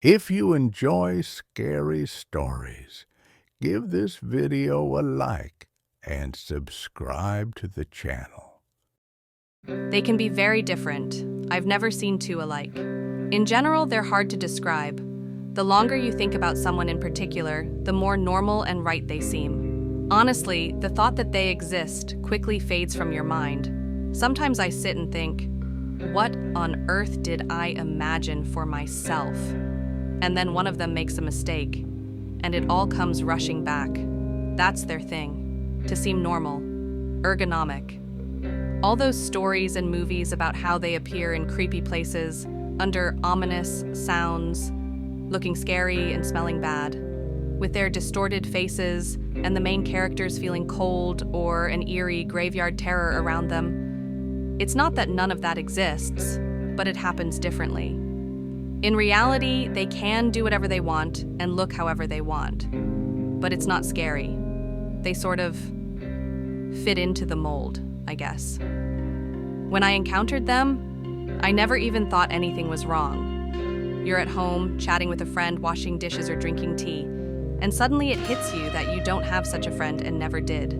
If you enjoy scary stories, give this video a like and subscribe to the channel. They can be very different. I've never seen two alike. In general, they're hard to describe. The longer you think about someone in particular, the more normal and right they seem. Honestly, the thought that they exist quickly fades from your mind. Sometimes I sit and think, what on earth did I imagine for myself? And then one of them makes a mistake, and it all comes rushing back. That's their thing, to seem normal, ergonomic. All those stories and movies about how they appear in creepy places, under ominous sounds, looking scary and smelling bad, with their distorted faces and the main characters feeling cold or an eerie graveyard terror around them. It's not that none of that exists, but it happens differently. In reality, they can do whatever they want and look however they want. But it's not scary. They sort of fit into the mold, I guess. When I encountered them, I never even thought anything was wrong. You're at home, chatting with a friend, washing dishes or drinking tea, and suddenly it hits you that you don't have such a friend and never did.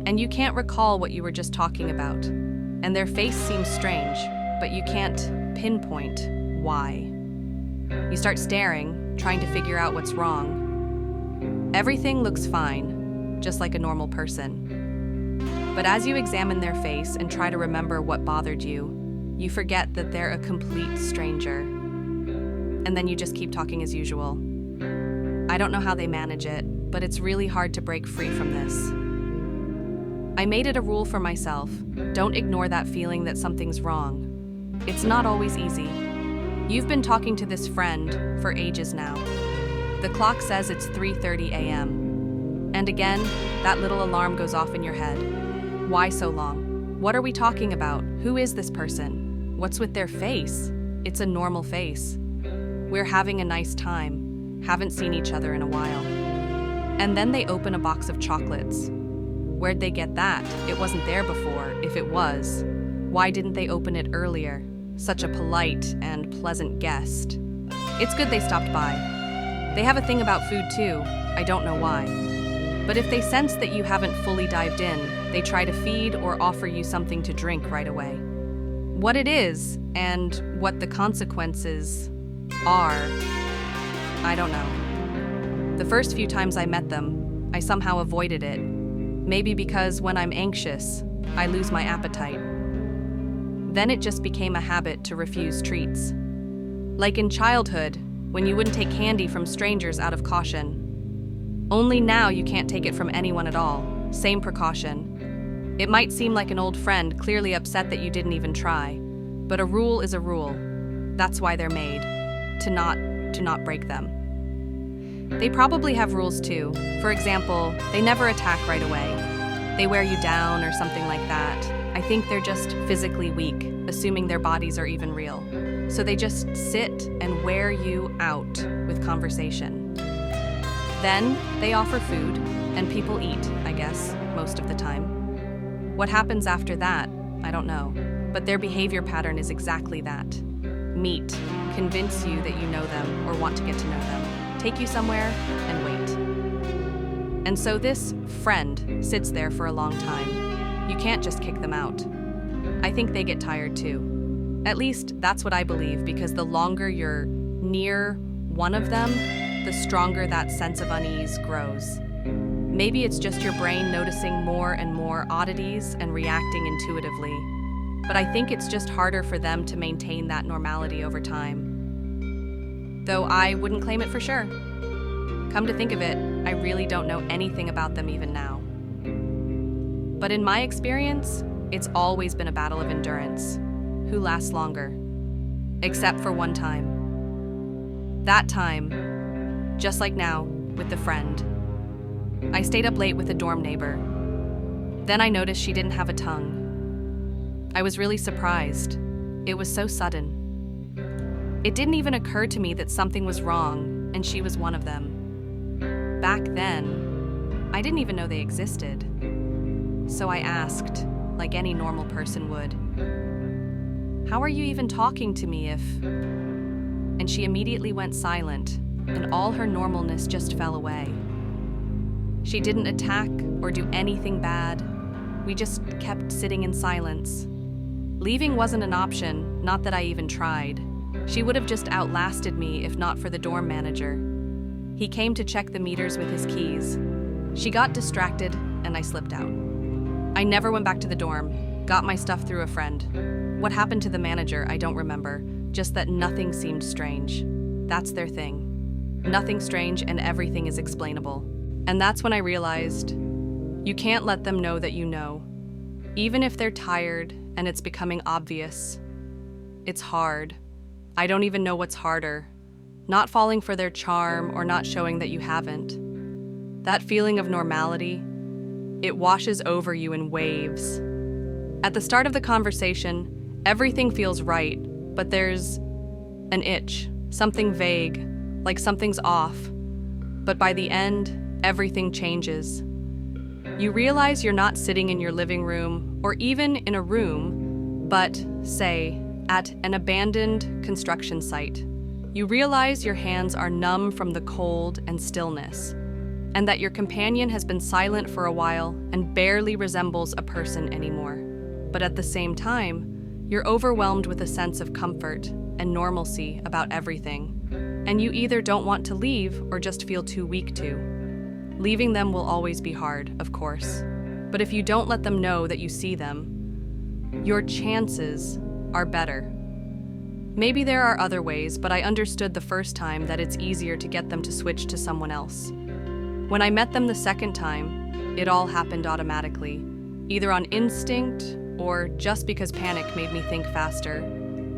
And you can't recall what you were just talking about. And their face seems strange, but you can't pinpoint why. You start staring, trying to figure out what's wrong. Everything looks fine, just like a normal person. But as you examine their face and try to remember what bothered you, you forget that they're a complete stranger. And then you just keep talking as usual. I don't know how they manage it, but it's really hard to break free from this. I made it a rule for myself, don't ignore that feeling that something's wrong. It's not always easy. You've been talking to this friend for ages now. The clock says it's 3:30 a.m. And again, that little alarm goes off in your head. Why so long? What are we talking about? Who is this person? What's with their face? It's a normal face. We're having a nice time, haven't seen each other in a while. And then they open a box of chocolates. Where'd they get that? It wasn't there before, if it was. Why didn't they open it earlier? Such a polite and pleasant guest. It's good they stopped by. They have a thing about food too, I don't know why. But if they sense that you haven't fully dived in, they try to feed or offer you something to drink right away. What it is, and what the consequences are, I don't know. The first few times I met them, I somehow avoided it. Maybe because when I'm anxious, I lose my appetite. Then it just became a habit to refuse treats. Like in childhood, when you wouldn't take candy from strangers out of caution. Only now you can't take it from anyone at all. Same precaution. It might seem like an old friend, clearly upset that you didn't even try. But a rule is a rule. That's why they're made. To not break them. They probably have rules too. For example, they never attack right away. They wear you down or something like that. I think they're just physically weak, assuming their bodies are even real. So they just sit and wear you out with conversation. Then they offer food, and people eat, I guess, most of the time. What happens after that, I don't know. But their behavior pattern is exactly that. Meet, convince you that you know them or want to get to know them, take you somewhere, and wait. And so this friend sits there for a long time. You can't just kick them out. I think they get tired too. At least that's what I believe, because the longer you're near one of them, the stronger that sense of unease grows. Maybe it's just your brain noticing more and more oddities and reacting intuitively. But I think it's just harder for them to maintain that normality over time. Though I wouldn't claim it for sure. Come to think of it, I really don't know anything about them even now. But in my experience, it's always been a battle of endurance. Who lasts longer? Except for one time. That time, just like now, with the friend. I stayed up late with a dorm neighbor. Then I noticed she didn't have a tongue. I was really surprised. It was so sudden. It didn't even occur to me that something was wrong, and she was one of them. Back then, I didn't even know they existed. So I asked, like any normal person would, how are you even talking to me if... and she immediately went silent, and all her normalness just fell away. She didn't attack or do anything bad. We just kept sitting in silence. Leaving wasn't an option, not that I even tried. She would have just outlasted me if not for the dorm manager. He came to check the meters with his keys. She got distracted, and I slipped out. I never went back to the dorm, got my stuff through a friend. What happened to the manager, I don't remember, just that nothing seemed strange. That's their thing. Nothing strange and everything is explainable. And that's when I realized, you can't let them know that you know. Even if they're tired and it's becoming obvious. It's hard. I don't even know what's harder. Not falling for their charm or not showing that you haven't. That feeling of normality, it washes over you in waves. At the start of the conversation, everything feels right, but there's an itch, something vague, like something's off. But by the end, everything changes. You realize you're not sitting in your living room or even in a room, but, say, at an abandoned construction site. You realize your hands are numb from the cold and stillness, and that your companion has been silent for a while and barely resembles a person anymore. But at the same time, you're overwhelmed with a sense of comfort and normalcy about everything, and you either don't want to leave or just feel too weak to. Leaving them will always be hard, of course, but if you don't let them know that you see them, your chances are better. Maybe there are other ways, but I understood the first time that it's easier to get them to switch to someone else. When I met them the second time, it all happened automatically, either on instinct or just because panic made me think faster.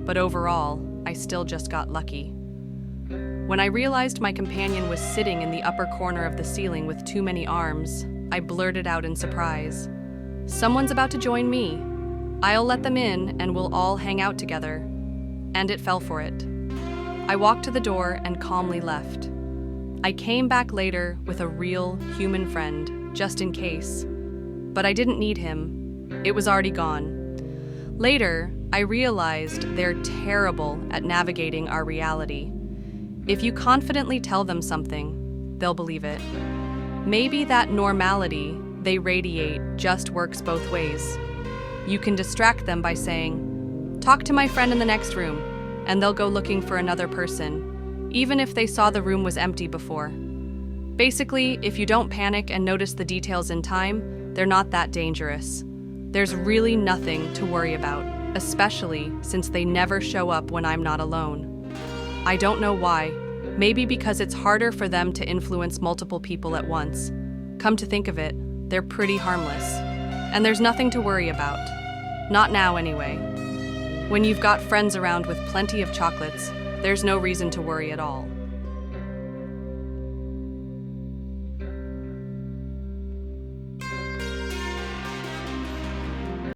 But overall, I still just got lucky. When I realized my companion was sitting in the upper corner of the ceiling with too many arms, I blurted out in surprise, "Someone's about to join me. I'll let them in and we'll all hang out together." And it fell for it. I walked to the door and calmly left. I came back later with a real human friend, just in case. But I didn't need him. It was already gone. Later, I realized they're terrible at navigating our reality. If you confidently tell them something, they'll believe it. Maybe that normality they radiate just works both ways. You can distract them by saying, "Talk to my friend in the next room," and they'll go looking for another person, even if they saw the room was empty before. Basically, if you don't panic and notice the details in time, they're not that dangerous. There's really nothing to worry about, especially since they never show up when I'm not alone. I don't know why. Maybe because it's harder for them to influence multiple people at once. Come to think of it, they're pretty harmless. And there's nothing to worry about. Not now, anyway. When you've got friends around with plenty of chocolates, there's no reason to worry at all.